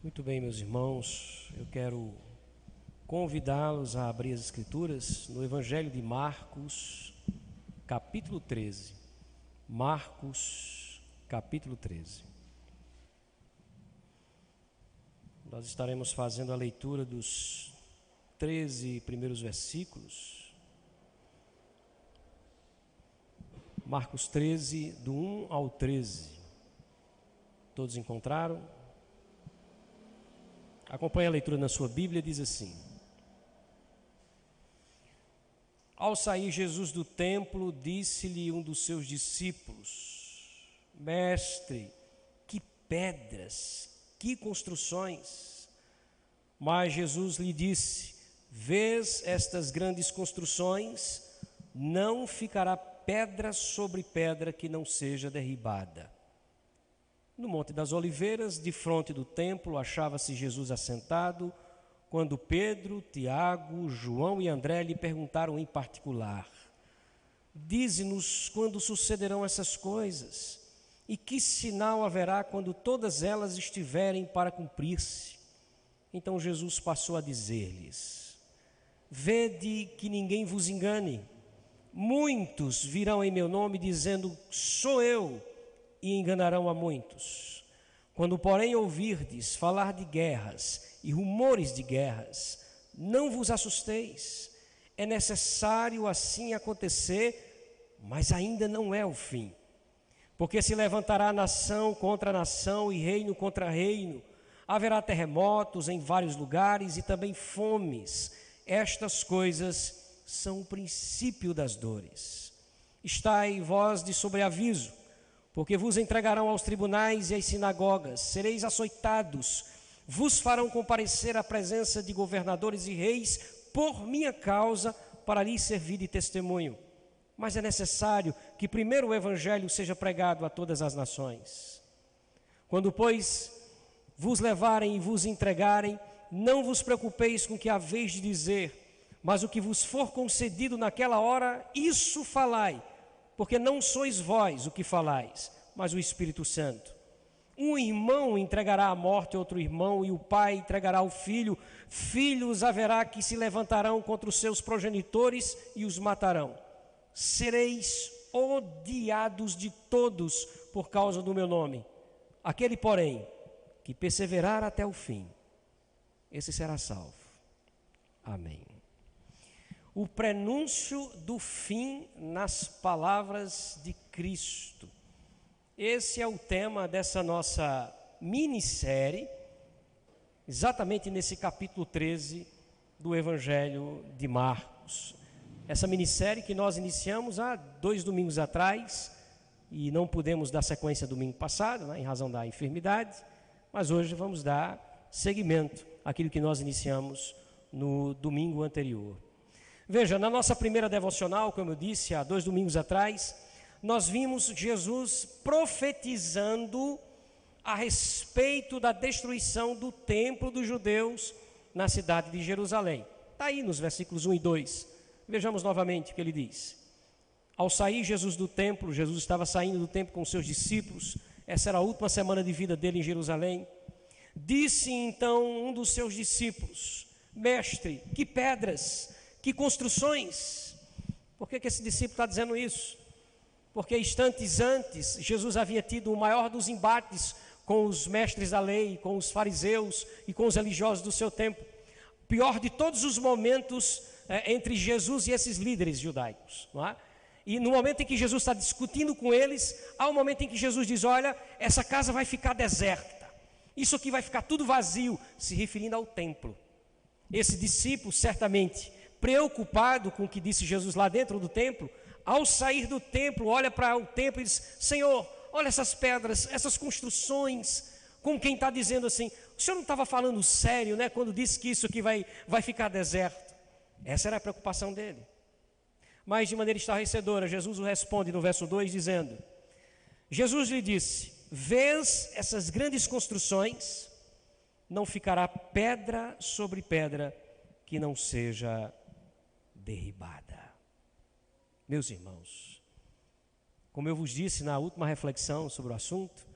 Muito bem, meus irmãos, eu quero convidá-los a abrir as Escrituras no Evangelho de Marcos, capítulo 13. Marcos, capítulo 13. Nós estaremos fazendo a leitura dos 13 primeiros versículos. Marcos 13, do 1 ao 13. Todos encontraram? Acompanhe a leitura na sua Bíblia, diz assim: Ao sair Jesus do templo, disse-lhe um dos seus discípulos: Mestre, que pedras, que construções! Mas Jesus lhe disse: Vês estas grandes construções? Não ficará pedra sobre pedra que não seja derribada. No Monte das Oliveiras, defronte do templo, achava-se Jesus assentado, quando Pedro, Tiago, João e André lhe perguntaram em particular: Dize-nos quando sucederão essas coisas, e que sinal haverá quando todas elas estiverem para cumprir-se? Então Jesus passou a dizer-lhes: Vede que ninguém vos engane. Muitos virão em meu nome dizendo: Sou eu, e enganarão a muitos. Quando, porém, ouvirdes falar de guerras e rumores de guerras, não vos assusteis. É necessário assim acontecer, mas ainda não é o fim. Porque se levantará nação contra nação e reino contra reino. Haverá terremotos em vários lugares e também fomes. Estas coisas são o princípio das dores. Estai vós de sobreaviso, porque vos entregarão aos tribunais e às sinagogas, sereis açoitados, vos farão comparecer à presença de governadores e reis por minha causa, para lhes servir de testemunho. Mas é necessário que primeiro o evangelho seja pregado a todas as nações. Quando, pois, vos levarem e vos entregarem, não vos preocupeis com o que haveis de dizer, mas o que vos for concedido naquela hora, isso falai, porque não sois vós o que falais, mas o Espírito Santo. Um irmão entregará à morte outro irmão, e o pai entregará ao filho. Filhos haverá que se levantarão contra os seus progenitores e os matarão. Sereis odiados de todos por causa do meu nome. Aquele, porém, que perseverar até o fim, esse será salvo. Amém. O prenúncio do fim nas palavras de Cristo. Esse é o tema dessa nossa minissérie, exatamente nesse capítulo 13 do Evangelho de Marcos. Essa minissérie que nós iniciamos há 2 domingos atrás, e não pudemos dar sequência domingo passado, né, em razão da enfermidade, mas hoje vamos dar seguimento àquilo que nós iniciamos no domingo anterior. Veja, na nossa primeira devocional, como eu disse, há 2 domingos atrás, nós vimos Jesus profetizando a respeito da destruição do templo dos judeus na cidade de Jerusalém. Está aí nos versículos 1 e 2. Vejamos novamente o que ele diz. Ao sair Jesus do templo, Jesus estava saindo do templo com os seus discípulos, essa era a última semana de vida dele em Jerusalém. Disse então um dos seus discípulos: Mestre, que pedras, que construções. Por que esse discípulo está dizendo isso? Porque instantes antes, Jesus havia tido o maior dos embates com os mestres da lei, com os fariseus e com os religiosos do seu tempo. O pior de todos os momentos entre Jesus e esses líderes judaicos, não é? E no momento em que Jesus está discutindo com eles, há um momento em que Jesus diz: olha, essa casa vai ficar deserta, isso aqui vai ficar tudo vazio, se referindo ao templo. Esse discípulo, certamente preocupado com o que disse Jesus lá dentro do templo, ao sair do templo, olha para o templo e diz: Senhor, olha essas pedras, essas construções, como quem está dizendo assim: o Senhor não estava falando sério, né, quando disse que isso aqui vai ficar deserto? Essa era a preocupação dele. Mas de maneira estarrecedora, Jesus o responde no verso 2 dizendo: Jesus lhe disse: Vês essas grandes construções? Não ficará pedra sobre pedra que não seja derribada. Meus irmãos, como eu vos disse na última reflexão sobre o assunto,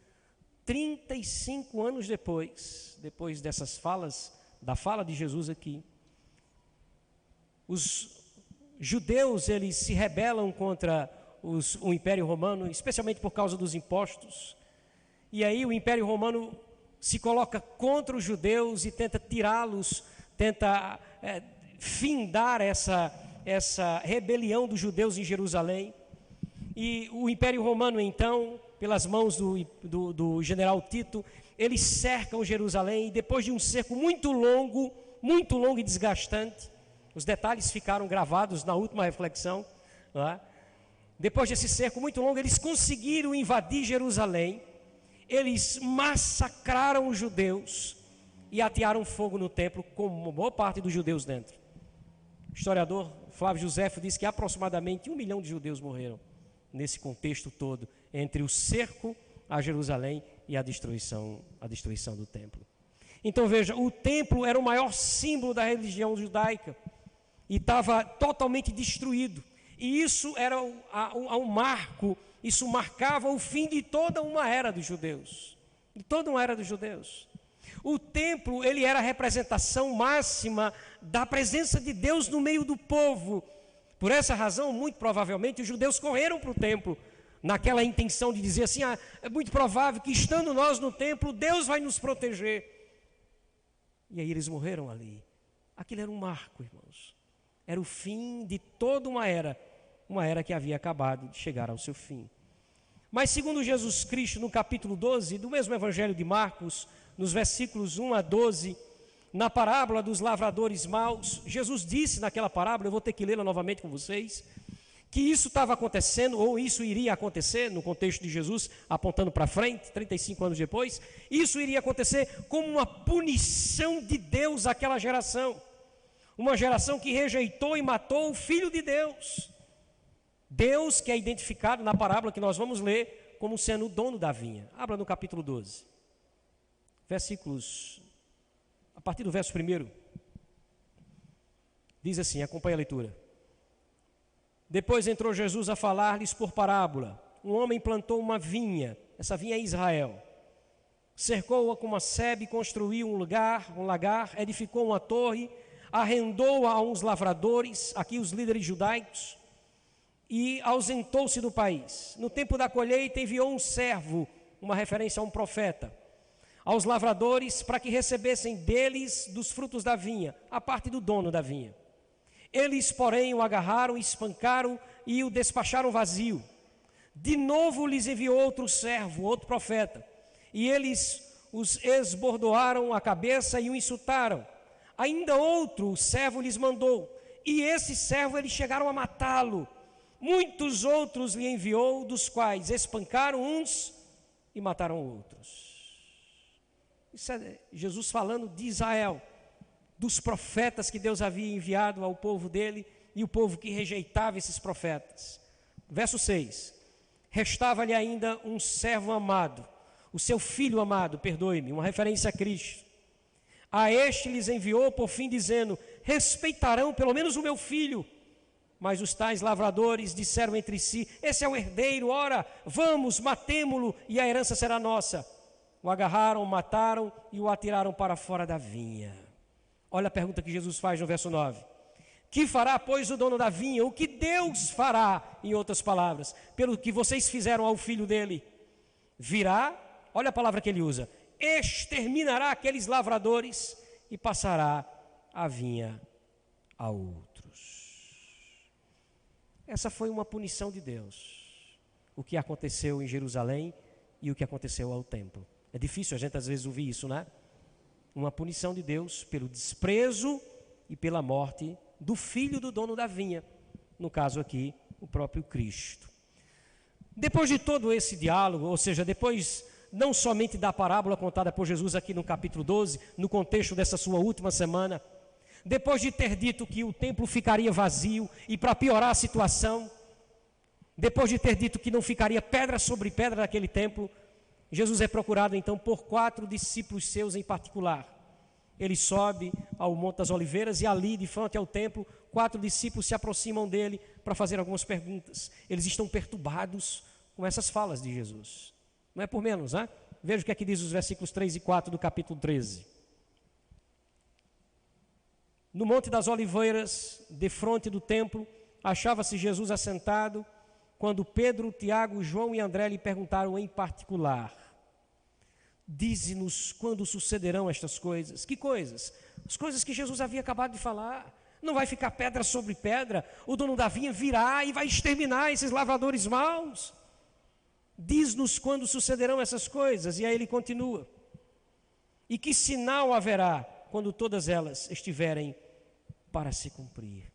35 anos depois dessas falas, da fala de Jesus aqui, os judeus, eles se rebelam contra o Império Romano, especialmente por causa dos impostos. E aí o Império Romano se coloca contra os judeus e tenta tirá-los, tenta findar essa rebelião dos judeus em Jerusalém. E o Império Romano, então, pelas mãos do general Tito, eles cercam Jerusalém, e depois de um cerco muito longo e desgastante, os detalhes ficaram gravados na última reflexão, não é? Depois desse cerco muito longo, eles conseguiram invadir Jerusalém, eles massacraram os judeus e atearam fogo no templo, com uma boa parte dos judeus dentro. O historiador Flávio Josefo diz que aproximadamente 1 milhão de judeus morreram nesse contexto todo, entre o cerco a Jerusalém e a destruição do templo. Então veja, o templo era o maior símbolo da religião judaica e estava totalmente destruído. E isso era um marco, isso marcava o fim de toda uma era dos judeus. De toda uma era dos judeus. O templo, ele era a representação máxima da presença de Deus no meio do povo. Por essa razão, muito provavelmente, os judeus correram para o templo, naquela intenção de dizer assim, é muito provável que estando nós no templo, Deus vai nos proteger. E aí eles morreram ali. Aquilo era um marco, irmãos. Era o fim de toda uma era que havia acabado de chegar ao seu fim. Mas segundo Jesus Cristo, no capítulo 12, do mesmo Evangelho de Marcos, nos versículos 1 a 12, na parábola dos lavradores maus, Jesus disse naquela parábola, eu vou ter que lê-la novamente com vocês, que isso estava acontecendo, ou isso iria acontecer, no contexto de Jesus, apontando para frente, 35 anos depois, isso iria acontecer como uma punição de Deus àquela geração. Uma geração que rejeitou e matou o Filho de Deus. Deus que é identificado na parábola que nós vamos ler como sendo o dono da vinha. Abra no capítulo 12. Versículos, a partir do verso 1. Diz assim, acompanha a leitura. Depois entrou Jesus a falar-lhes por parábola. Um homem plantou uma vinha, essa vinha é Israel. Cercou-a com uma sebe, construiu um lagar, edificou uma torre, arrendou-a a uns lavradores, aqui os líderes judaicos, e ausentou-se do país. No tempo da colheita enviou um servo, uma referência a um profeta, aos lavradores para que recebessem deles dos frutos da vinha, a parte do dono da vinha. Eles, porém, o agarraram, espancaram e o despacharam vazio. De novo lhes enviou outro servo, outro profeta, e eles os esbordoaram a cabeça e o insultaram. Ainda outro servo lhes mandou, e esse servo eles chegaram a matá-lo. Muitos outros lhe enviou, dos quais espancaram uns e mataram outros. Isso é Jesus falando de Israel, dos profetas que Deus havia enviado ao povo dele e o povo que rejeitava esses profetas. Verso 6. Restava-lhe ainda um servo amado, o seu filho amado, perdoe-me, uma referência a Cristo. A este lhes enviou por fim dizendo, respeitarão pelo menos o meu filho. Mas os tais lavradores disseram entre si, esse é o herdeiro, ora, vamos, matemo-lo e a herança será nossa. O agarraram, o mataram e o atiraram para fora da vinha. Olha a pergunta que Jesus faz no verso 9. Que fará, pois, o dono da vinha? O que Deus fará, em outras palavras, pelo que vocês fizeram ao filho dele? Virá, olha a palavra que ele usa, exterminará aqueles lavradores e passará a vinha a outros. Essa foi uma punição de Deus. O que aconteceu em Jerusalém e o que aconteceu ao templo. É difícil a gente às vezes ouvir isso, né? Uma punição de Deus pelo desprezo e pela morte do filho do dono da vinha. No caso aqui, o próprio Cristo. Depois de todo esse diálogo, ou seja, depois não somente da parábola contada por Jesus aqui no capítulo 12, no contexto dessa sua última semana, depois de ter dito que o templo ficaria vazio e para piorar a situação, depois de ter dito que não ficaria pedra sobre pedra naquele templo, Jesus é procurado então por 4 discípulos seus em particular. Ele sobe ao Monte das Oliveiras e ali, de frente ao templo, 4 discípulos se aproximam dele para fazer algumas perguntas. Eles estão perturbados com essas falas de Jesus. Não é por menos, né? Veja o que é que diz os versículos 3 e 4 do capítulo 13. No Monte das Oliveiras, defronte do templo, achava-se Jesus assentado, quando Pedro, Tiago, João e André lhe perguntaram em particular: dize-nos quando sucederão estas coisas. Que coisas? As coisas que Jesus havia acabado de falar. Não vai ficar pedra sobre pedra, o dono da vinha virá e vai exterminar esses lavradores maus. Diz-nos quando sucederão essas coisas. E aí ele continua: e que sinal haverá quando todas elas estiverem para se cumprir?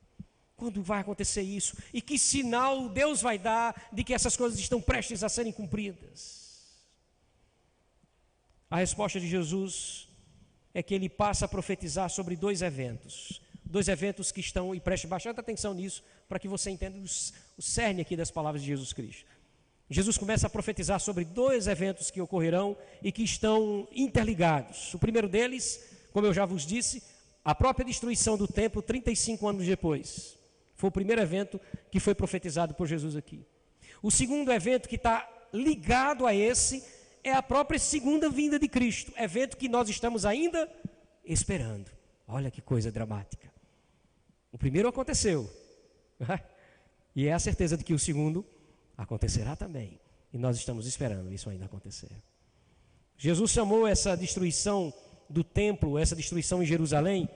Quando vai acontecer isso? E que sinal Deus vai dar de que essas coisas estão prestes a serem cumpridas? A resposta de Jesus é que ele passa a profetizar sobre dois eventos que estão, e preste bastante atenção nisso, para que você entenda o cerne aqui das palavras de Jesus Cristo. Jesus começa a profetizar sobre dois eventos que ocorrerão e que estão interligados. O primeiro deles, como eu já vos disse, a própria destruição do templo 35 anos depois. Foi o primeiro evento que foi profetizado por Jesus aqui. O segundo evento que está ligado a esse é a própria segunda vinda de Cristo, evento que nós estamos ainda esperando. Olha que coisa dramática. O primeiro aconteceu, e é a certeza de que o segundo acontecerá também. E nós estamos esperando isso ainda acontecer. Jesus chamou essa destruição do templo, essa destruição em Jerusalém,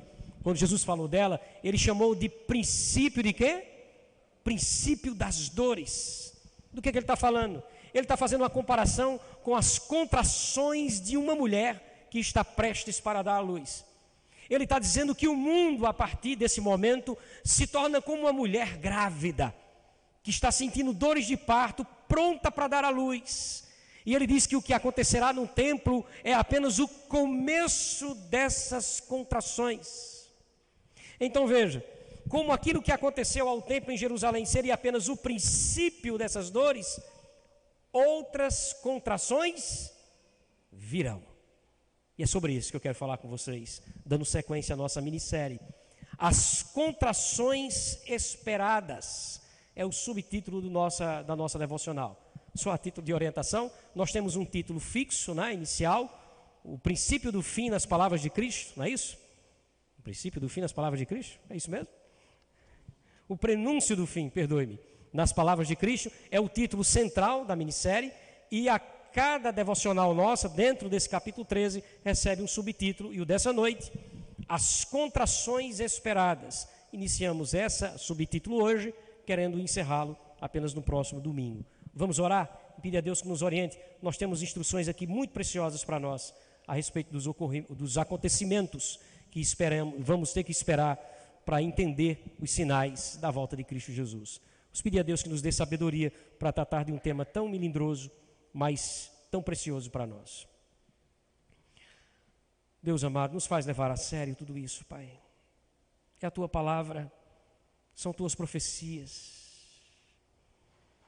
quando Jesus falou dela, ele chamou de princípio de quê? Princípio das dores. Do que ele está falando? Ele está fazendo uma comparação com as contrações de uma mulher que está prestes para dar à luz. Ele está dizendo que o mundo, a partir desse momento, se torna como uma mulher grávida, que está sentindo dores de parto, pronta para dar à luz. E ele diz que o que acontecerá no templo é apenas o começo dessas contrações. Então veja, como aquilo que aconteceu ao templo em Jerusalém seria apenas o princípio dessas dores, outras contrações virão. E é sobre isso que eu quero falar com vocês, dando sequência à nossa minissérie. As contrações esperadas é o subtítulo da nossa devocional. Só a título de orientação, nós temos um título fixo, inicial, o princípio do fim nas palavras de Cristo, não é isso? O princípio do fim nas palavras de Cristo, é isso mesmo? O prenúncio do fim, perdoe-me, nas palavras de Cristo, é o título central da minissérie, e a cada devocional nossa, dentro desse capítulo 13, recebe um subtítulo, e o dessa noite, as contrações esperadas. Iniciamos esse subtítulo hoje, querendo encerrá-lo apenas no próximo domingo. Vamos orar? Pedir a Deus que nos oriente. Nós temos instruções aqui muito preciosas para nós, a respeito dos acontecimentos que vamos ter que esperar para entender os sinais da volta de Cristo Jesus. Vamos pedir a Deus que nos dê sabedoria para tratar de um tema tão melindroso, mas tão precioso para nós. Deus amado, nos faz levar a sério tudo isso, Pai. É a Tua palavra, são Tuas profecias.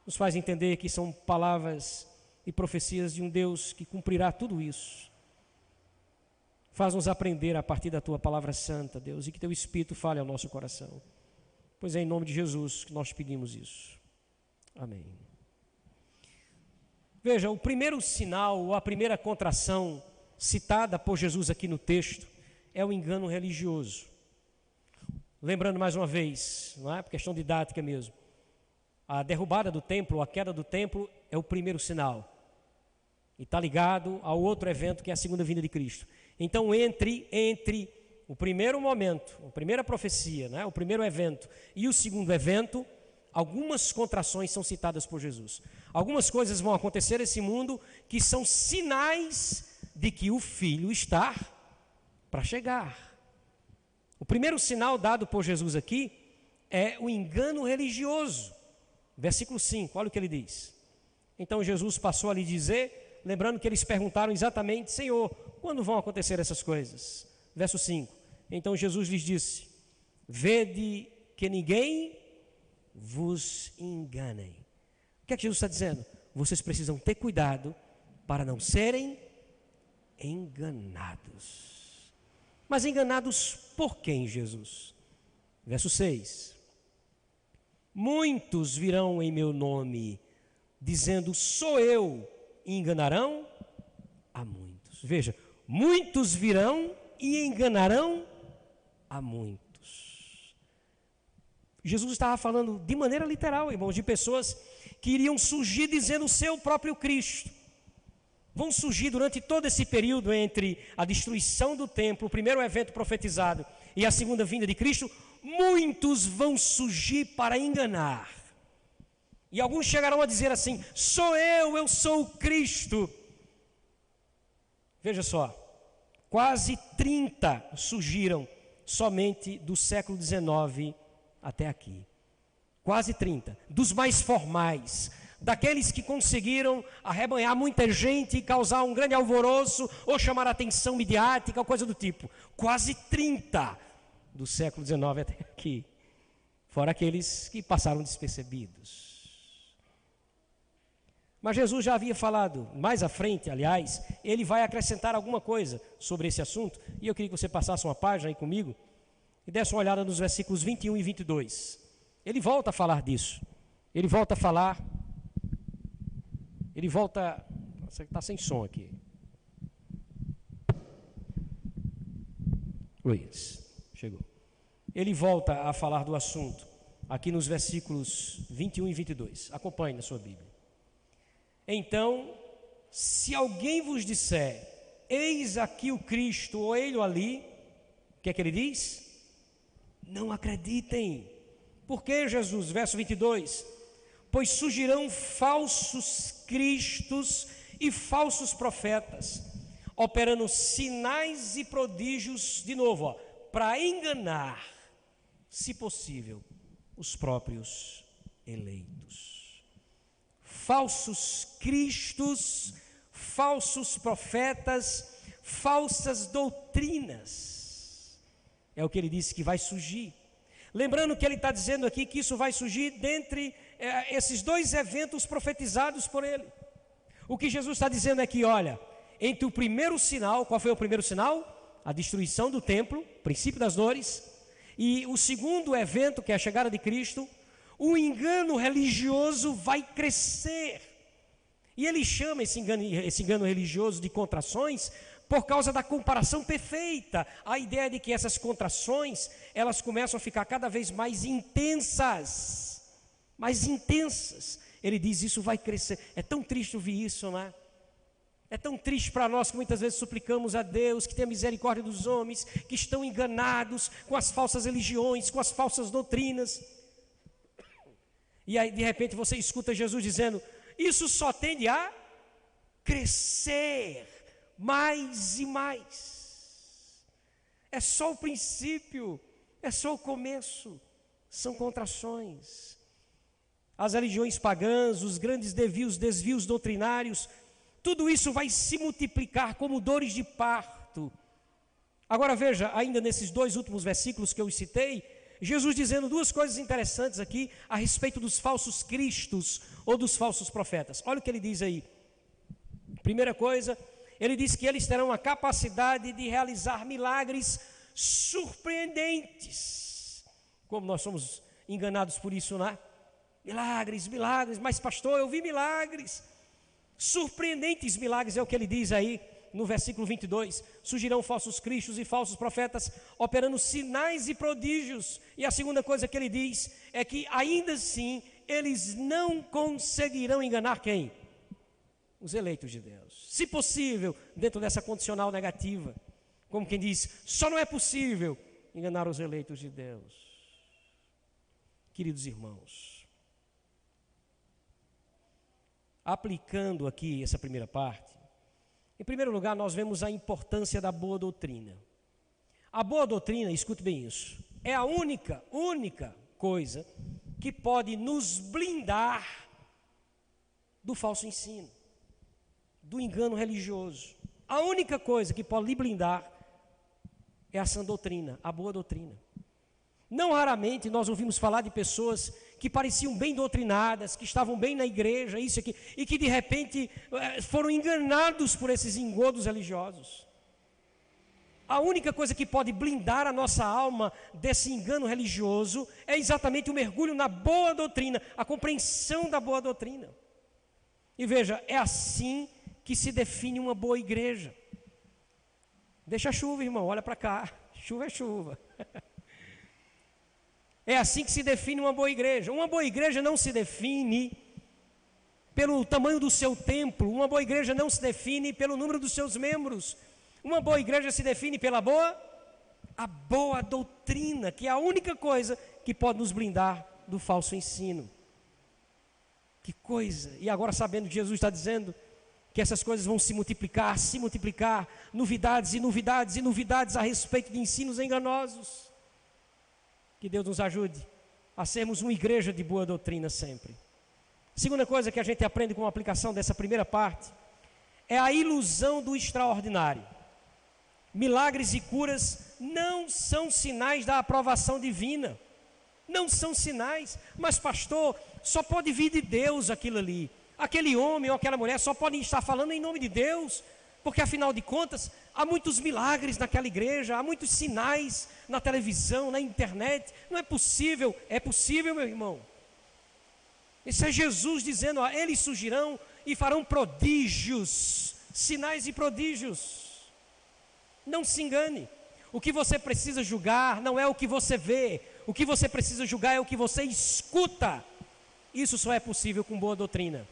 Nos faz entender que são palavras e profecias de um Deus que cumprirá tudo isso. Faz-nos aprender a partir da Tua palavra santa, Deus, e que Teu Espírito fale ao nosso coração. Pois é em nome de Jesus que nós pedimos isso. Amém. Veja, o primeiro sinal, ou a primeira contração citada por Jesus aqui no texto, é o engano religioso. Lembrando mais uma vez, não é? Por questão didática mesmo, a derrubada do templo, a queda do templo é o primeiro sinal. E está ligado ao outro evento que é a segunda vinda de Cristo. Então, entre o primeiro momento, a primeira profecia, o primeiro evento e o segundo evento, algumas contrações são citadas por Jesus. Algumas coisas vão acontecer nesse mundo que são sinais de que o Filho está para chegar. O primeiro sinal dado por Jesus aqui é o engano religioso. Versículo 5, olha o que ele diz. Então Jesus passou a lhe dizer, lembrando que eles perguntaram exatamente: Senhor, quando vão acontecer essas coisas? Verso 5, então Jesus lhes disse: vede que ninguém vos enganem. O que é que Jesus está dizendo? Vocês precisam ter cuidado para não serem enganados. Mas enganados por quem, Jesus? Verso 6. Muitos virão em meu nome, dizendo: sou eu, e enganarão a muitos. Veja, muitos virão e enganarão a muitos. Jesus estava falando de maneira literal, irmãos, de pessoas que iriam surgir dizendo ser o próprio Cristo. Vão surgir durante todo esse período entre a destruição do templo, o primeiro evento profetizado, e a segunda vinda de Cristo, muitos vão surgir para enganar. E alguns chegarão a dizer assim: sou eu sou o Cristo. Veja só, quase 30 surgiram somente do século XIX até aqui. Quase 30, dos mais formais, daqueles que conseguiram arrebanhar muita gente e causar um grande alvoroço ou chamar a atenção midiática ou coisa do tipo. Quase 30 do século XIX até aqui, fora aqueles que passaram despercebidos. Mas Jesus já havia falado, mais à frente, aliás, ele vai acrescentar alguma coisa sobre esse assunto, e eu queria que você passasse uma página aí comigo e desse uma olhada nos versículos 21 e 22. Ele volta a falar disso, ele volta a falar, você está sem som aqui. Luiz, chegou. Ele volta a falar do assunto, aqui nos versículos 21 e 22. Acompanhe na sua Bíblia. Então, se alguém vos disser, eis aqui o Cristo, ou ele ali, o que é que ele diz? Não acreditem. Por que, Jesus? Verso 22. Pois surgirão falsos cristos e falsos profetas, operando sinais e prodígios, de novo, para enganar, se possível, os próprios eleitos. Falsos cristos, falsos profetas, falsas doutrinas. É o que ele disse que vai surgir. Lembrando que ele está dizendo aqui que isso vai surgir dentre esses dois eventos profetizados por ele. O que Jesus está dizendo é que, olha, entre o primeiro sinal, qual foi o primeiro sinal? A destruição do templo, princípio das dores, e o segundo evento, que é a chegada de Cristo, o engano religioso vai crescer. E ele chama esse engano religioso de contrações por causa da comparação perfeita. A ideia de que essas contrações, elas começam a ficar cada vez mais intensas. Mais intensas. Ele diz, isso vai crescer. É tão triste ouvir isso, não é? É tão triste para nós que muitas vezes suplicamos a Deus que tenha misericórdia dos homens que estão enganados com as falsas religiões, com as falsas doutrinas. E aí de repente você escuta Jesus dizendo, isso só tende a crescer mais e mais. É só o princípio, é só o começo, são contrações. As religiões pagãs, os grandes desvios doutrinários, tudo isso vai se multiplicar como dores de parto. Agora veja, ainda nesses dois últimos versículos que eu citei, Jesus dizendo duas coisas interessantes aqui a respeito dos falsos cristos ou dos falsos profetas. Olha o que ele diz aí. Primeira coisa, ele diz que eles terão a capacidade de realizar milagres surpreendentes. Como nós somos enganados por isso, não é? Milagres, mas pastor, eu vi milagres. Surpreendentes milagres é o que ele diz aí no versículo 22, surgirão falsos cristos e falsos profetas, operando sinais e prodígios. E a segunda coisa que ele diz é que ainda assim, eles não conseguirão enganar quem? Os eleitos de Deus. Se possível, dentro dessa condicional negativa, como quem diz, só não é possível enganar os eleitos de Deus. Queridos irmãos, aplicando aqui essa primeira parte, em primeiro lugar, nós vemos a importância da boa doutrina. A boa doutrina, escute bem isso, é a única coisa que pode nos blindar do falso ensino, do engano religioso. A única coisa que pode lhe blindar é a sã doutrina, a boa doutrina. Não raramente nós ouvimos falar de pessoas que pareciam bem doutrinadas, que estavam bem na igreja, isso aqui, e que de repente foram enganados por esses engodos religiosos. A única coisa que pode blindar a nossa alma desse engano religioso é exatamente o mergulho na boa doutrina, a compreensão da boa doutrina. E veja, é assim que se define uma boa igreja. Deixa a chuva, irmão, olha para cá. Chuva é chuva. É assim que se define uma boa igreja. Uma boa igreja não se define pelo tamanho do seu templo. Uma boa igreja não se define pelo número dos seus membros. Uma boa igreja se define pela a boa doutrina, que é a única coisa que pode nos blindar do falso ensino. Que coisa! E agora, sabendo que Jesus está dizendo que essas coisas vão se multiplicar, novidades e novidades e novidades a respeito de ensinos enganosos. Que Deus nos ajude a sermos uma igreja de boa doutrina sempre. Segunda coisa que a gente aprende com a aplicação dessa primeira parte é a ilusão do extraordinário. Milagres e curas não são sinais da aprovação divina. Não são sinais. Mas pastor, só pode vir de Deus aquilo ali. Aquele homem ou aquela mulher só podem estar falando em nome de Deus, porque afinal de contas, há muitos milagres naquela igreja, há muitos sinais na televisão, na internet. Não é possível. É possível, meu irmão. Isso é Jesus dizendo, ó, eles surgirão e farão prodígios, sinais e prodígios. Não se engane. O que você precisa julgar não é o que você vê. O que você precisa julgar é o que você escuta. Isso só é possível com boa doutrina.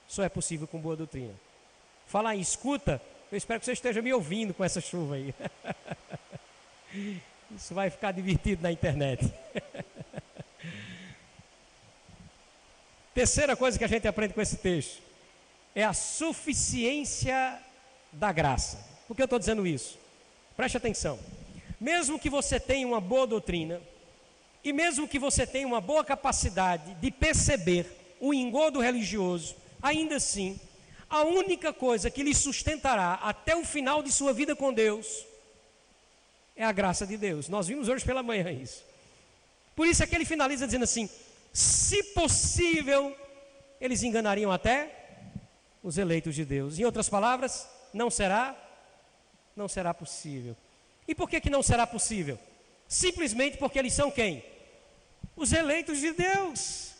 Só é possível com boa doutrina. Falar em escuta, eu espero que você esteja me ouvindo com essa chuva aí. Isso vai ficar divertido na internet. Terceira coisa que a gente aprende com esse texto é a suficiência da graça. Por que eu estou dizendo isso? Preste atenção. Mesmo que você tenha uma boa doutrina, e mesmo que você tenha uma boa capacidade de perceber o engodo religioso, ainda assim, a única coisa que lhe sustentará até o final de sua vida com Deus é a graça de Deus. Nós vimos hoje pela manhã isso. Por isso é que ele finaliza dizendo assim: se possível, eles enganariam até os eleitos de Deus. Em outras palavras, não será possível. E por que não será possível? Simplesmente porque eles são quem? Os eleitos de Deus.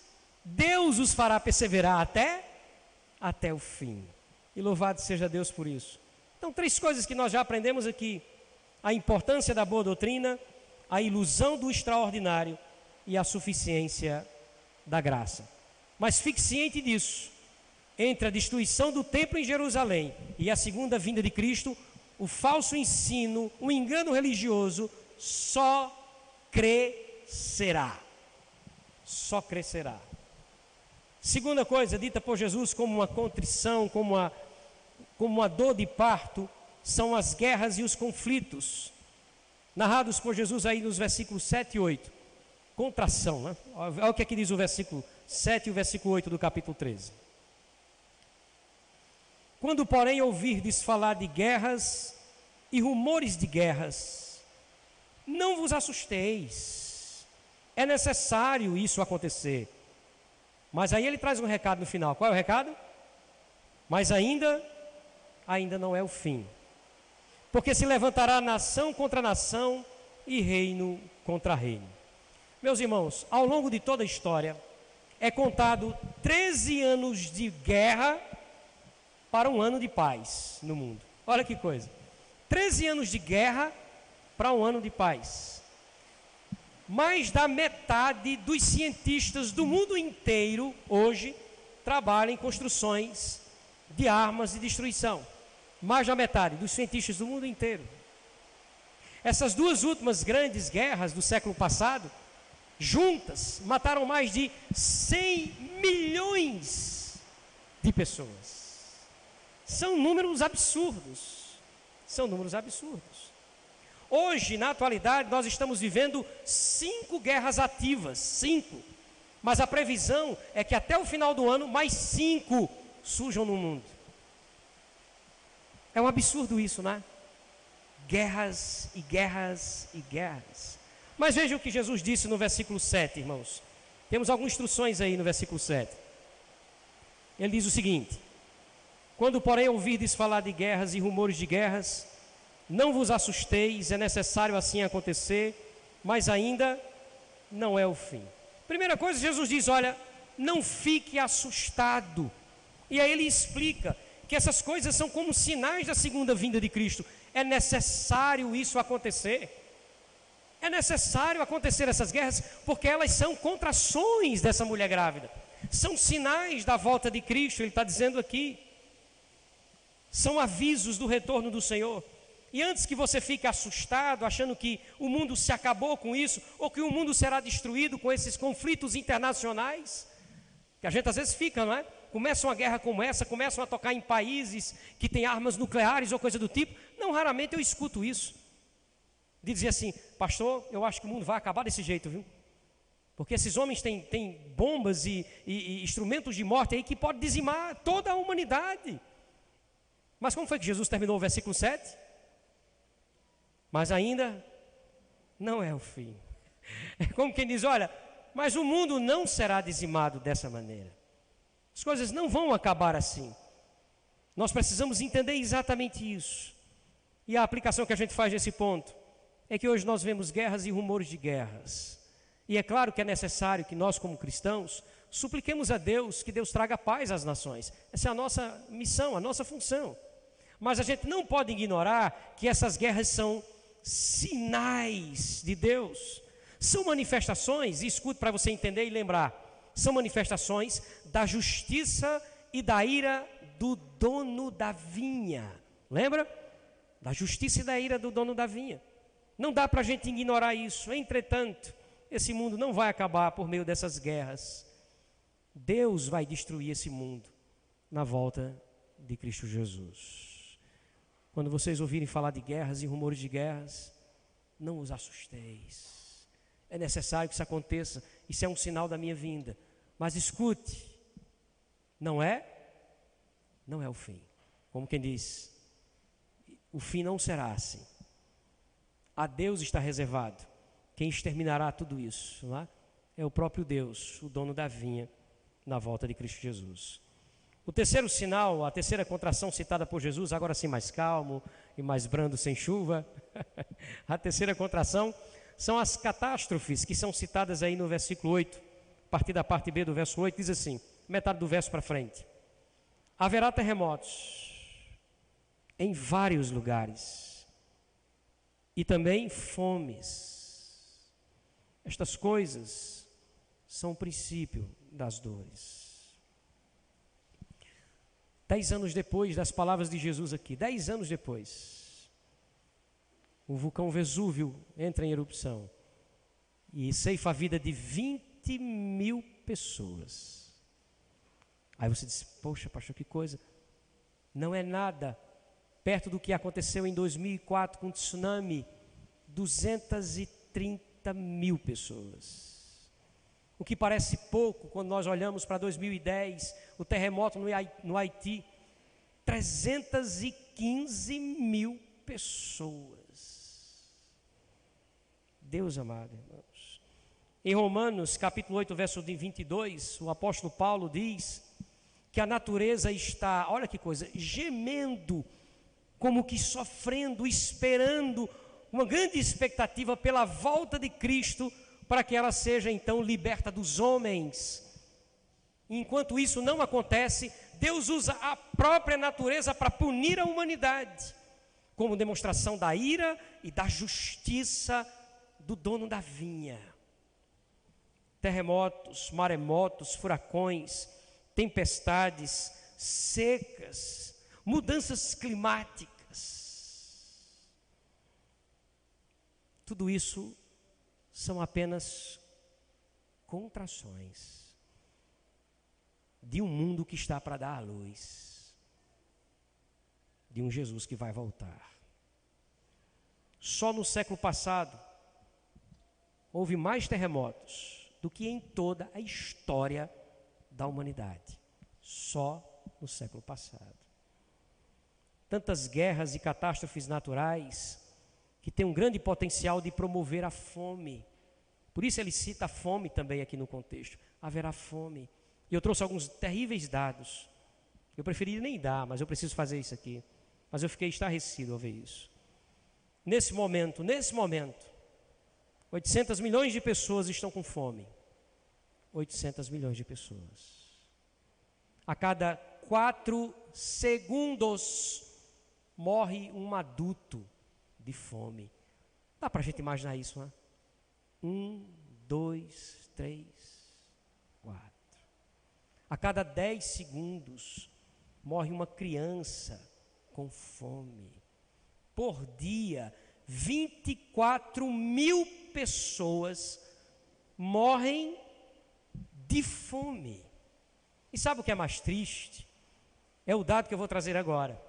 Deus os fará perseverar até o fim. E louvado seja Deus por isso. Então, 3 coisas que nós já aprendemos aqui: a importância da boa doutrina, a ilusão do extraordinário e a suficiência da graça. Mas fique ciente disso: entre a destruição do templo em Jerusalém e a segunda vinda de Cristo, o falso ensino, o engano religioso só crescerá. Só crescerá. Segunda coisa dita por Jesus como uma contrição, como uma dor de parto, são as guerras e os conflitos, narrados por Jesus aí nos versículos 7 e 8. Contração, né? Olha o que aqui diz o versículo 7 e o versículo 8 do capítulo 13. Quando, porém, ouvirdes falar de guerras e rumores de guerras, não vos assusteis. É necessário isso acontecer. Mas aí ele traz um recado no final. Qual é o recado? Mas ainda não é o fim. Porque se levantará nação contra nação e reino contra reino. Meus irmãos, ao longo de toda a história, é contado 13 anos de guerra para um ano de paz no mundo. Olha que coisa. 13 anos de guerra para um ano de paz. Mais da metade dos cientistas do mundo inteiro, hoje, trabalham em construções de armas de destruição. Mais da metade dos cientistas do mundo inteiro. Essas 2 últimas grandes guerras do século passado, juntas, mataram mais de 100 milhões de pessoas. São números absurdos. São números absurdos. Hoje, na atualidade, nós estamos vivendo 5 guerras ativas. 5. Mas a previsão é que até o final do ano, mais 5 surjam no mundo. É um absurdo isso, né? Guerras e guerras e guerras. Mas veja o que Jesus disse no versículo 7, irmãos. Temos algumas instruções aí no versículo 7. Ele diz o seguinte: quando, porém, ouvirdes falar de guerras e rumores de guerras, não vos assusteis, é necessário assim acontecer, mas ainda não é o fim. Primeira coisa, Jesus diz: olha, não fique assustado. E aí ele explica que essas coisas são como sinais da segunda vinda de Cristo. É necessário isso acontecer. É necessário acontecer essas guerras, porque elas são contrações dessa mulher grávida. São sinais da volta de Cristo, ele está dizendo aqui. São avisos do retorno do Senhor. E antes que você fique assustado, achando que o mundo se acabou com isso, ou que o mundo será destruído com esses conflitos internacionais, que a gente às vezes fica, não é? Começa uma guerra como essa, começam a tocar em países que têm armas nucleares ou coisa do tipo. Não raramente eu escuto isso. De dizer assim, pastor, eu acho que o mundo vai acabar desse jeito, viu? Porque esses homens têm bombas e instrumentos de morte aí que podem dizimar toda a humanidade. Mas como foi que Jesus terminou o versículo 7? Mas ainda não é o fim. É como quem diz, olha, mas o mundo não será dizimado dessa maneira. As coisas não vão acabar assim. Nós precisamos entender exatamente isso. E a aplicação que a gente faz nesse ponto é que hoje nós vemos guerras e rumores de guerras. E é claro que é necessário que nós, como cristãos, supliquemos a Deus que Deus traga paz às nações. Essa é a nossa missão, a nossa função. Mas a gente não pode ignorar que essas guerras são sinais de Deus. São manifestações, e escute para você entender e lembrar, são manifestações da justiça e da ira do dono da vinha. Lembra? Da justiça e da ira do dono da vinha. Não dá para a gente ignorar isso. Entretanto, esse mundo não vai acabar por meio dessas guerras. Deus vai destruir esse mundo na volta de Cristo Jesus. Quando vocês ouvirem falar de guerras e rumores de guerras, não os assusteis. É necessário que isso aconteça. Isso é um sinal da minha vinda. Mas escute, não é o fim. Como quem diz, o fim não será assim. A Deus está reservado. Quem exterminará tudo isso, não é? É o próprio Deus, o dono da vinha, na volta de Cristo Jesus. O terceiro sinal, a terceira contração citada por Jesus, agora sim mais calmo e mais brando, sem chuva. A terceira contração são as catástrofes que são citadas aí no versículo 8, a partir da parte B do verso 8, diz assim, metade do verso para frente. Haverá terremotos em vários lugares e também fomes. Estas coisas são o princípio das dores. 10 anos depois das palavras de Jesus aqui, 10 anos depois, o vulcão Vesúvio entra em erupção e ceifa a vida de 20.000 pessoas. Aí você diz, poxa, pastor, que coisa. Não é nada perto do que aconteceu em 2004 com o tsunami, 230.000 pessoas. O que parece pouco quando nós olhamos para 2010, o terremoto no Haiti, 315.000 pessoas. Deus amado, irmãos. Em Romanos, capítulo 8, verso 22, o apóstolo Paulo diz que a natureza está, olha que coisa, gemendo, como que sofrendo, esperando, uma grande expectativa pela volta de Cristo, para que ela seja então liberta dos homens. Enquanto isso não acontece, Deus usa a própria natureza para punir a humanidade, como demonstração da ira e da justiça do dono da vinha. Terremotos, maremotos, furacões, tempestades, secas, mudanças climáticas. Tudo isso são apenas contrações de um mundo que está para dar à luz, de um Jesus que vai voltar. Só no século passado houve mais terremotos do que em toda a história da humanidade. Só no século passado. Tantas guerras e catástrofes naturais que tem um grande potencial de promover a fome. Por isso ele cita a fome também aqui no contexto. Haverá fome. E eu trouxe alguns terríveis dados. Eu preferi nem dar, mas eu preciso fazer isso aqui. Mas eu fiquei estarrecido ao ver isso. Nesse momento, 800 milhões de pessoas estão com fome. 800 milhões de pessoas. A cada 4 segundos, morre um adulto de fome. Dá para a gente imaginar isso, né? 1, 2, 3, 4. A cada 10 segundos morre uma criança com fome. Por dia, 24 mil pessoas morrem de fome. E sabe o que é mais triste? É o dado que eu vou trazer agora.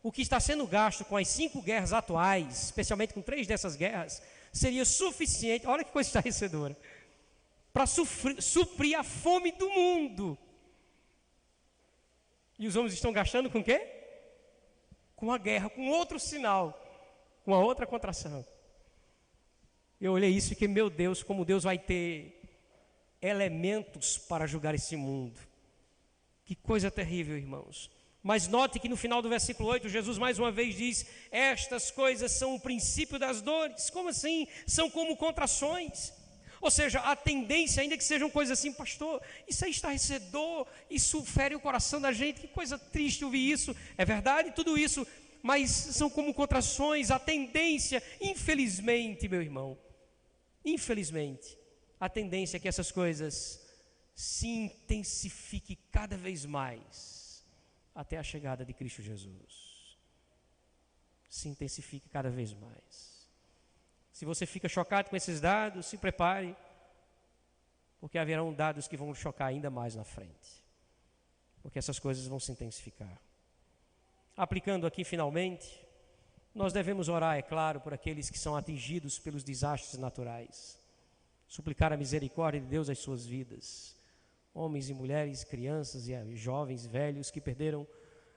O que está sendo gasto com as 5 guerras atuais, especialmente com 3 dessas guerras, seria suficiente, olha que coisa estarrecedora, para suprir a fome do mundo. E os homens estão gastando com o quê? Com a guerra, com outro sinal, com a outra contração. Eu olhei isso e fiquei, meu Deus, como Deus vai ter elementos para julgar esse mundo. Que coisa terrível, irmãos. Mas note que no final do versículo 8, Jesus mais uma vez diz: estas coisas são o princípio das dores. Como assim? São como contrações. Ou seja, a tendência, ainda que sejam coisas assim, pastor, isso é estarrecedor, isso fere o coração da gente, que coisa triste ouvir isso. É verdade, tudo isso, mas são como contrações. A tendência, infelizmente, meu irmão, infelizmente, a tendência é que essas coisas se intensifiquem cada vez mais até a chegada de Cristo Jesus. Se intensifique cada vez mais. Se você fica chocado com esses dados, se prepare, porque haverão dados que vão chocar ainda mais na frente, porque essas coisas vão se intensificar. Aplicando aqui finalmente, nós devemos orar, é claro, por aqueles que são atingidos pelos desastres naturais, suplicar a misericórdia de Deus às suas vidas, homens e mulheres, crianças e jovens, velhos que perderam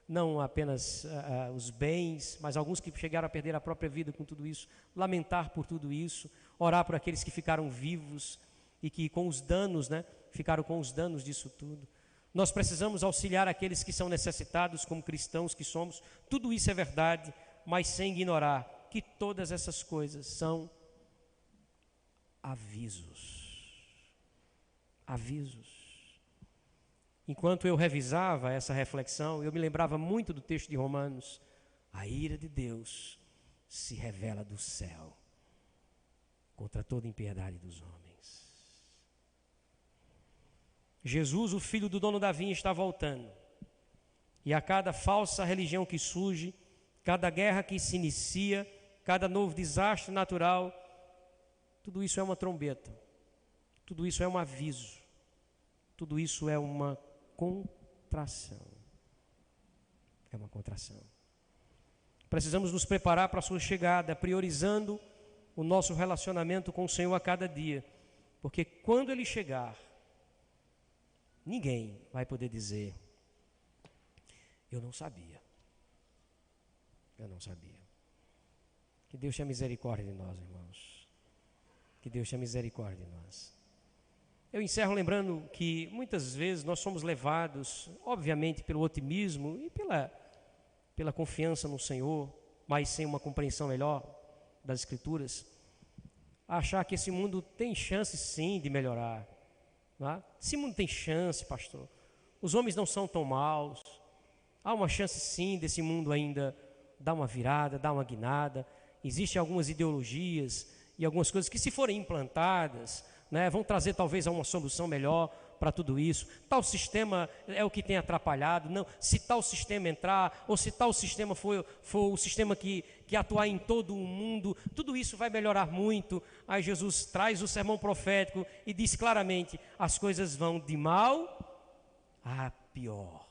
não apenas os bens, mas alguns que chegaram a perder a própria vida com tudo isso, lamentar por tudo isso, orar por aqueles que ficaram vivos e que com os danos, ficaram com os danos disso tudo. Nós precisamos auxiliar aqueles que são necessitados como cristãos que somos, tudo isso é verdade, mas sem ignorar que todas essas coisas são avisos. Avisos. Enquanto eu revisava essa reflexão, eu me lembrava muito do texto de Romanos. A ira de Deus se revela do céu contra toda impiedade dos homens. Jesus, o filho do dono da vinha, está voltando. E a cada falsa religião que surge, cada guerra que se inicia, cada novo desastre natural, tudo isso é uma trombeta, tudo isso é um aviso, tudo isso é uma contração. É uma contração. Precisamos nos preparar para a sua chegada, priorizando o nosso relacionamento com o Senhor a cada dia, porque quando Ele chegar, ninguém vai poder dizer: eu não sabia. Eu não sabia. Que Deus tenha misericórdia de nós, irmãos. Que Deus tenha misericórdia de nós. Eu encerro lembrando que muitas vezes nós somos levados, obviamente, pelo otimismo e pela confiança no Senhor, mas sem uma compreensão melhor das Escrituras, a achar que esse mundo tem chance sim de melhorar. Não é? Esse mundo tem chance, pastor. Os homens não são tão maus. Há uma chance sim desse mundo ainda dar uma virada, dar uma guinada. Existem algumas ideologias e algumas coisas que, se forem implantadas, vão trazer talvez uma solução melhor para tudo isso. Tal sistema é o que tem atrapalhado. Não, se tal sistema entrar, ou se tal sistema for o sistema que atuar em todo o mundo, tudo isso vai melhorar muito. Aí Jesus traz o sermão profético e diz claramente: as coisas vão de mal a pior.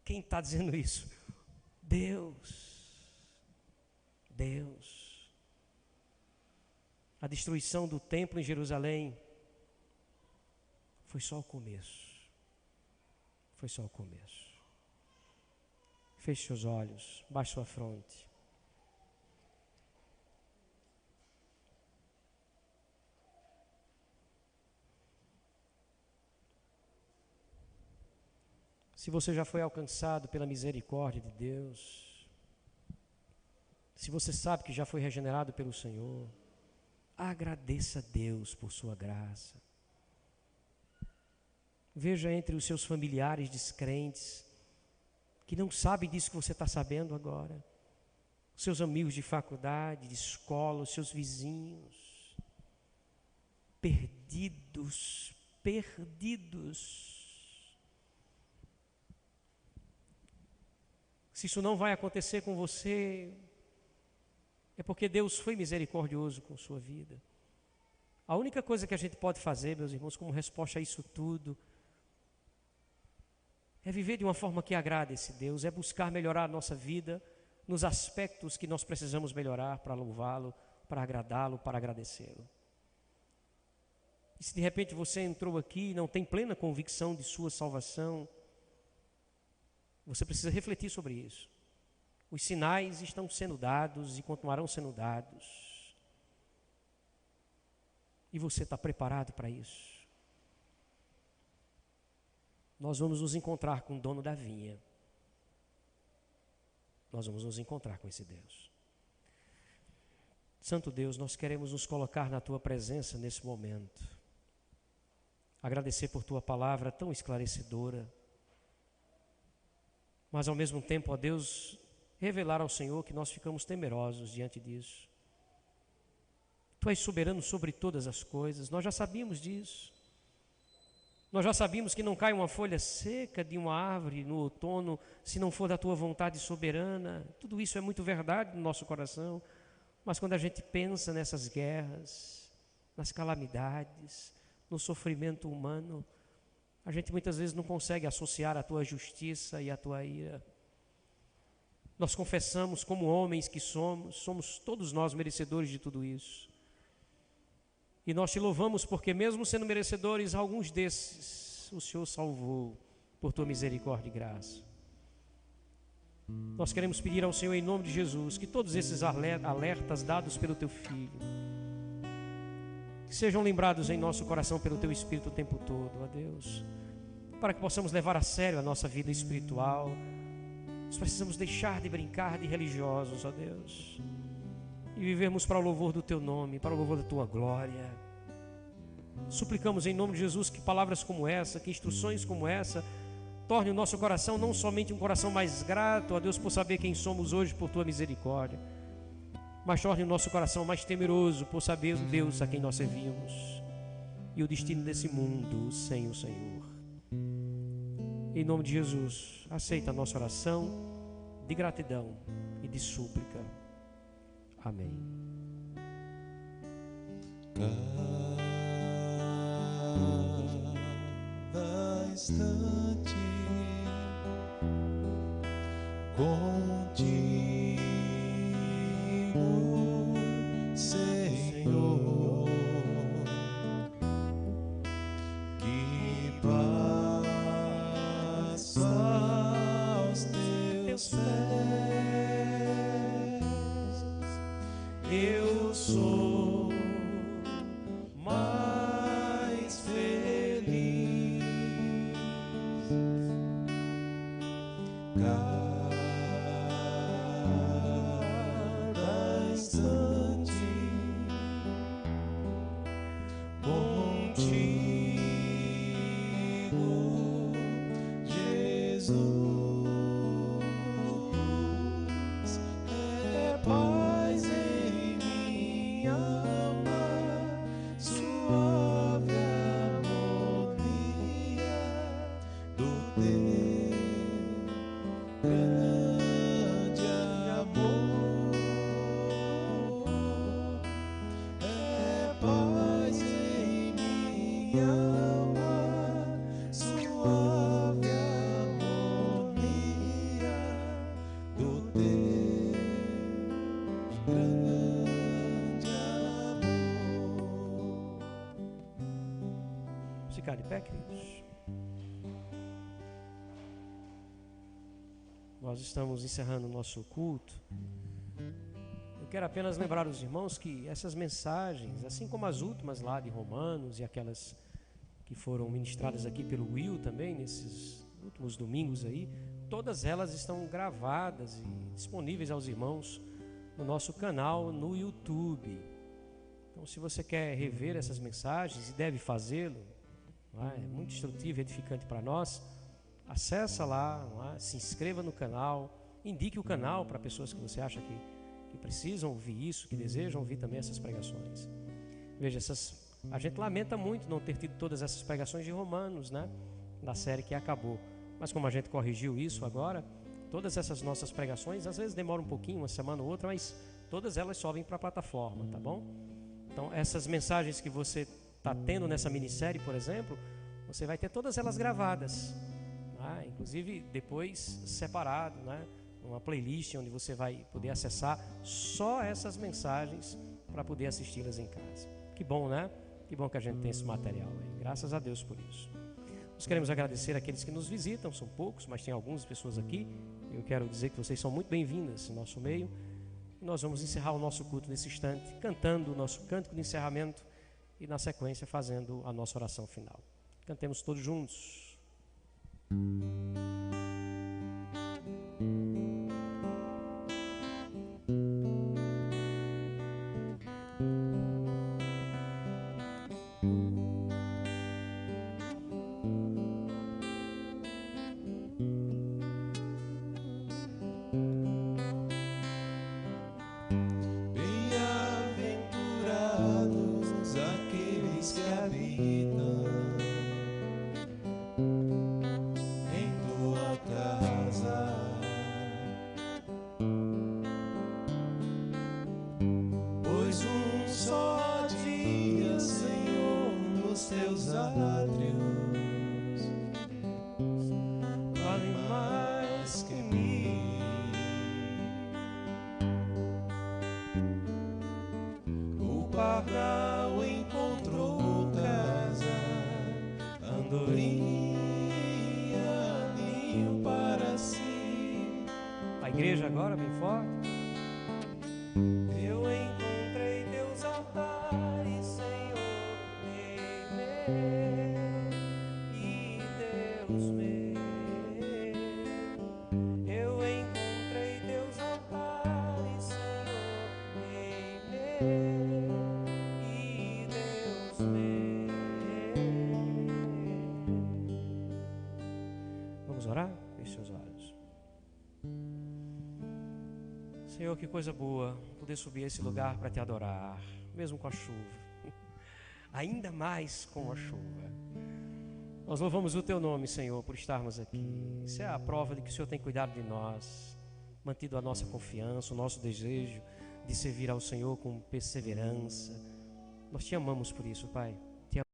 Quem está dizendo isso? Deus. Deus. A destruição do templo em Jerusalém foi só o começo. Foi só o começo. Feche seus olhos, baixe sua fronte. Se você já foi alcançado pela misericórdia de Deus, se você sabe que já foi regenerado pelo Senhor, agradeça a Deus por sua graça. Veja entre os seus familiares descrentes que não sabem disso que você está sabendo agora. Seus amigos de faculdade, de escola, os seus vizinhos, perdidos. Se isso não vai acontecer com você, é porque Deus foi misericordioso com sua vida. A única coisa que a gente pode fazer, meus irmãos, como resposta a isso tudo, é viver de uma forma que agrade esse Deus, é buscar melhorar a nossa vida nos aspectos que nós precisamos melhorar para louvá-lo, para agradá-lo, para agradecê-lo. E se de repente você entrou aqui e não tem plena convicção de sua salvação, você precisa refletir sobre isso. Os sinais estão sendo dados e continuarão sendo dados. E você está preparado para isso? Nós vamos nos encontrar com o dono da vinha. Nós vamos nos encontrar com esse Deus. Santo Deus, nós queremos nos colocar na Tua presença nesse momento. Agradecer por Tua palavra tão esclarecedora. Mas ao mesmo tempo, ó Deus, revelar ao Senhor que nós ficamos temerosos diante disso. Tu és soberano sobre todas as coisas, nós já sabíamos disso. Nós já sabíamos que não cai uma folha seca de uma árvore no outono, se não for da Tua vontade soberana. Tudo isso é muito verdade no nosso coração. Mas quando a gente pensa nessas guerras, nas calamidades, no sofrimento humano, a gente muitas vezes não consegue associar a Tua justiça e a Tua ira. Nós confessamos como homens que somos todos nós merecedores de tudo isso. E nós Te louvamos porque mesmo sendo merecedores, alguns desses o Senhor salvou por Tua misericórdia e graça. Nós queremos pedir ao Senhor em nome de Jesus que todos esses alertas dados pelo Teu Filho, que sejam lembrados em nosso coração pelo Teu Espírito o tempo todo, ó Deus, para que possamos levar a sério a nossa vida espiritual. Nós precisamos deixar de brincar de religiosos, ó Deus, e vivermos para o louvor do Teu nome, para o louvor da Tua glória. Suplicamos em nome de Jesus que palavras como essa, que instruções como essa, torne o nosso coração não somente um coração mais grato a Deus por saber quem somos hoje por Tua misericórdia, mas torne o nosso coração mais temeroso por saber o Deus a quem nós servimos e o destino desse mundo sem o Senhor. Em nome de Jesus, aceita a nossa oração de gratidão e de súplica. Amém. Cada instante contigo, Senhor, que passo aos Teus pés, eu sou mais feliz. Cada instante contigo, Jesus, é paz em minha alma, suave harmonia do Teu grande amor. É paz em minha alma, suave harmonia do Teu grande amor. Vamos ficar de pé, queridos. Nós estamos encerrando o nosso culto. Eu quero apenas lembrar os irmãos que essas mensagens, assim como as últimas lá de Romanos e aquelas que foram ministradas aqui pelo Will também, nesses últimos domingos aí, todas elas estão gravadas e disponíveis aos irmãos no nosso canal no YouTube. Então, se você quer rever essas mensagens, e deve fazê-lo, é muito instrutivo e edificante para nós, acessa lá, não é? Se inscreva no canal, indique o canal para pessoas que você acha que precisam ouvir isso, que desejam ouvir também essas pregações. Veja, a gente lamenta muito não ter tido todas essas pregações de Romanos, né? Da série que acabou. Mas como a gente corrigiu isso agora, todas essas nossas pregações, às vezes demora um pouquinho, uma semana ou outra, mas todas elas sobem para a plataforma, tá bom? Então, essas mensagens que você está tendo nessa minissérie, por exemplo, você vai ter todas elas gravadas, né? Inclusive depois separado, né? Uma playlist onde você vai poder acessar só essas mensagens para poder assisti-las em casa. Que bom, né? Que bom que a gente tem esse material aí. Graças a Deus por isso. Nós queremos agradecer àqueles que nos visitam, são poucos, mas tem algumas pessoas aqui. Eu quero dizer que vocês são muito bem-vindas em nosso meio. E nós vamos encerrar o nosso culto nesse instante, cantando o nosso cântico de encerramento e, na sequência, fazendo a nossa oração final. Cantemos todos juntos. Bem-aventurados aqueles que habitam em tua casa, pois um só dia, Senhor, nos teus átrios vale mais que mil. O pardal encontrou casa, andorinha, ninho para si. A igreja agora, bem forte. Eu encontrei teus altares, Senhor, Rei meu e Deus meu. Eu encontrei teus altares, Senhor, Rei meu e Deus meu. Vamos orar? Feche seus olhos. Senhor, que coisa boa poder subir a esse lugar para te adorar, mesmo com a chuva, ainda mais com a chuva. Nós louvamos o teu nome, Senhor, por estarmos aqui. Isso é a prova de que o Senhor tem cuidado de nós, mantido a nossa confiança, o nosso desejo de servir ao Senhor com perseverança. Nós te amamos por isso, Pai.